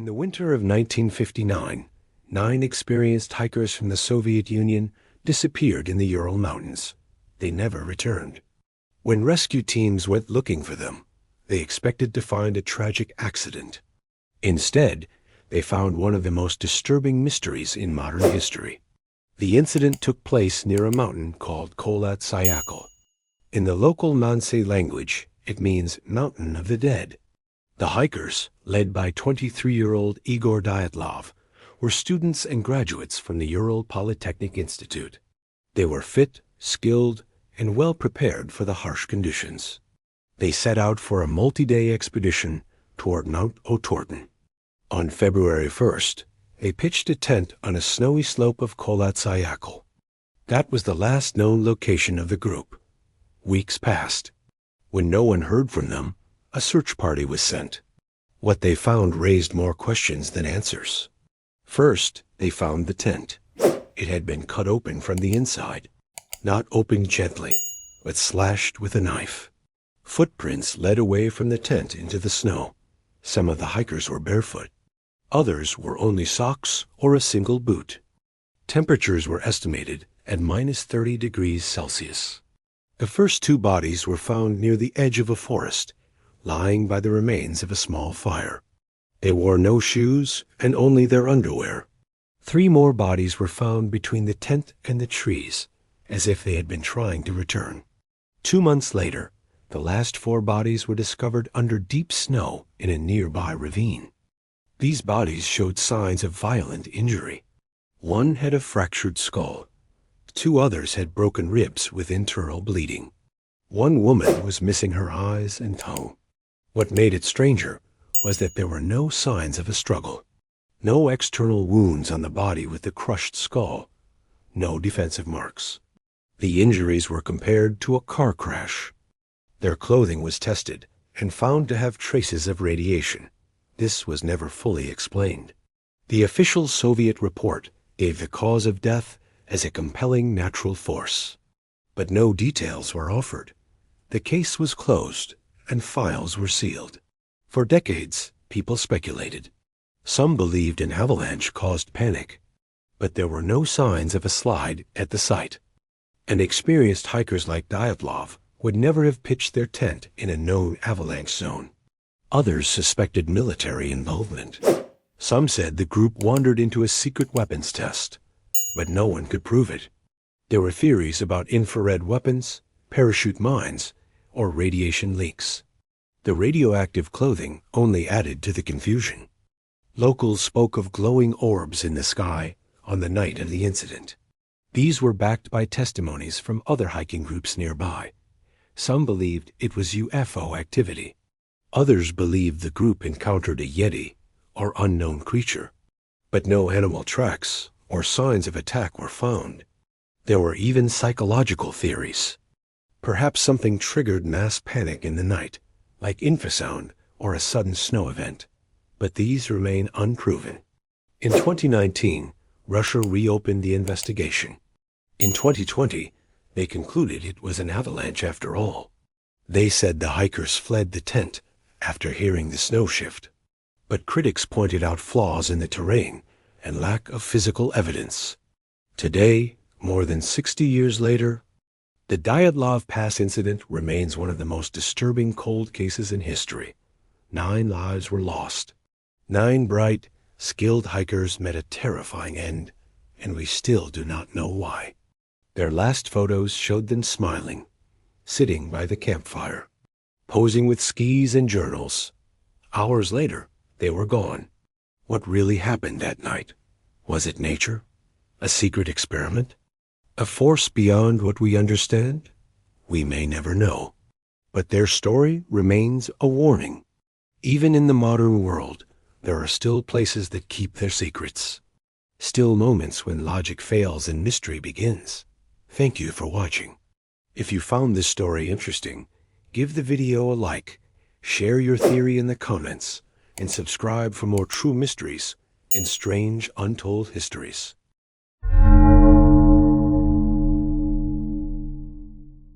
In the winter of 1959, 9 experienced hikers from the Soviet Union disappeared in the Ural Mountains. They never returned. When rescue teams went looking for them, they expected to find a tragic accident. Instead, they found one of the most disturbing mysteries in modern history. The incident took place near a mountain called Kholat Syakhl. In the local Nansei language, it means Mountain of the Dead. The hikers, led by 23-year-old Igor Dyatlov, were students and graduates from the Ural Polytechnic Institute. They were fit, skilled, and well prepared for the harsh conditions. They set out for a multi-day expedition toward Mount Otorten. On February 1st, they pitched a tent on a snowy slope of Kholat Syakhl. That was the last known location of the group. Weeks passed. When no one heard from them, a search party was sent. What they found raised more questions than answers. First, they found the tent. It had been cut open from the inside, not opened gently, but slashed with a knife. Footprints led away from the tent into the snow. Some of the hikers were barefoot. Others were only socks or a single boot. Temperatures were estimated at -30 degrees Celsius. The first 2 bodies were found near the edge of a forest, lying by the remains of a small fire. They wore no shoes and only their underwear. 3 more bodies were found between the tent and the trees, as if they had been trying to return. 2 months later, the last 4 bodies were discovered under deep snow in a nearby ravine. These bodies showed signs of violent injury. One had a fractured skull. 2 others had broken ribs with internal bleeding. 1 woman was missing her eyes and tongue. What made it stranger was that there were no signs of a struggle. No external wounds on the body with the crushed skull. No defensive marks. The injuries were compared to a car crash. Their clothing was tested and found to have traces of radiation. This was never fully explained. The official Soviet report gave the cause of death as a compelling natural force. But no details were offered. The case was closed and files were sealed. For decades, people speculated. Some believed an avalanche caused panic, but there were no signs of a slide at the site. And experienced hikers like Dyatlov would never have pitched their tent in a known avalanche zone. Others suspected military involvement. Some said the group wandered into a secret weapons test, but no one could prove it. There were theories about infrared weapons, parachute mines, or radiation leaks. The radioactive clothing only added to the confusion. Locals spoke of glowing orbs in the sky on the night of the incident. These were backed by testimonies from other hiking groups nearby. Some believed it was UFO activity. Others believed the group encountered a Yeti or unknown creature. But no animal tracks or signs of attack were found. There were even psychological theories. Perhaps something triggered mass panic in the night, like infrasound or a sudden snow event. But these remain unproven. In 2019, Russia reopened the investigation. In 2020, they concluded it was an avalanche after all. They said the hikers fled the tent after hearing the snow shift. But critics pointed out flaws in the terrain and lack of physical evidence. Today, more than 60 years later, the Dyatlov Pass Incident remains one of the most disturbing cold cases in history. 9 lives were lost. 9 bright, skilled hikers met a terrifying end, and we still do not know why. Their last photos showed them smiling, sitting by the campfire, posing with skis and journals. Hours later, they were gone. What really happened that night? Was it nature? A secret experiment? A force beyond what we understand? We may never know. But their story remains a warning. Even in the modern world, there are still places that keep their secrets. Still moments when logic fails and mystery begins. Thank you for watching. If you found this story interesting, give the video a like, share your theory in the comments, and subscribe for more true mysteries and strange untold histories.